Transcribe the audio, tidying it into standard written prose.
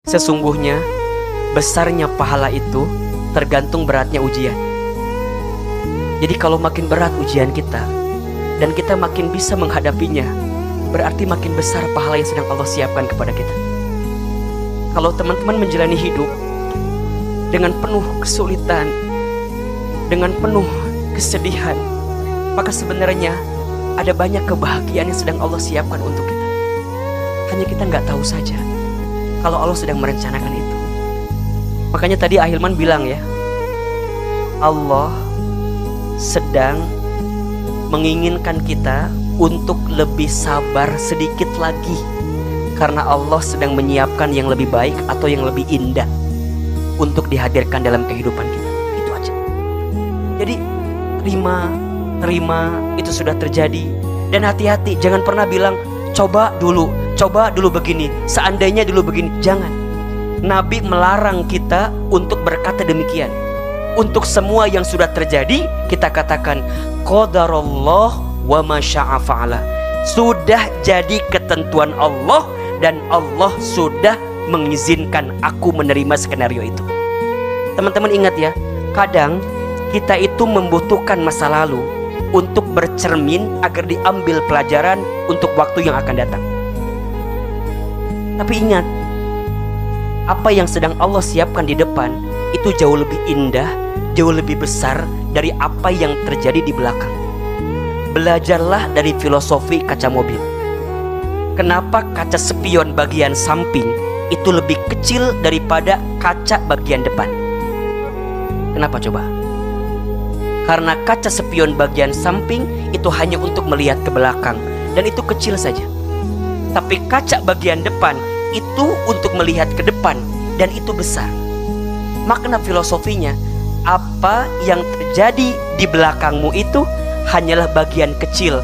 Sesungguhnya besarnya pahala itu tergantung beratnya ujian. Jadi kalau makin berat ujian kita dan kita makin bisa menghadapinya, berarti makin besar pahala yang sedang Allah siapkan kepada kita. Kalau teman-teman menjalani hidup dengan penuh kesulitan, dengan penuh kesedihan, maka sebenarnya ada banyak kebahagiaan yang sedang Allah siapkan untuk kita. Hanya kita nggak tahu saja kalau Allah sedang merencanakan itu. Makanya tadi Ahilman bilang ya, Allah sedang menginginkan kita untuk lebih sabar sedikit lagi, karena Allah sedang menyiapkan yang lebih baik atau yang lebih indah untuk dihadirkan dalam kehidupan kita. Itu aja. Jadi terima itu sudah terjadi. Dan hati-hati, jangan pernah bilang coba dulu begini, seandainya dulu begini. Jangan. Nabi melarang kita untuk berkata demikian. Untuk semua yang sudah terjadi, kita katakan qadarullah wa ma syaa fa'ala. Sudah jadi ketentuan Allah dan Allah sudah mengizinkan aku menerima skenario itu. Teman-teman ingat ya, kadang kita itu membutuhkan masa lalu untuk bercermin agar diambil pelajaran untuk waktu yang akan datang. Tapi ingat, apa yang sedang Allah siapkan di depan itu jauh lebih indah, jauh lebih besar dari apa yang terjadi di belakang. Belajarlah dari filosofi kaca mobil. Kenapa kaca spion bagian samping itu lebih kecil daripada kaca bagian depan? Kenapa coba? Karena kaca spion bagian samping itu hanya untuk melihat ke belakang dan itu kecil saja. Tapi kaca bagian depan itu untuk melihat ke depan dan itu besar. Makna filosofinya, apa yang terjadi di belakangmu itu hanyalah bagian kecil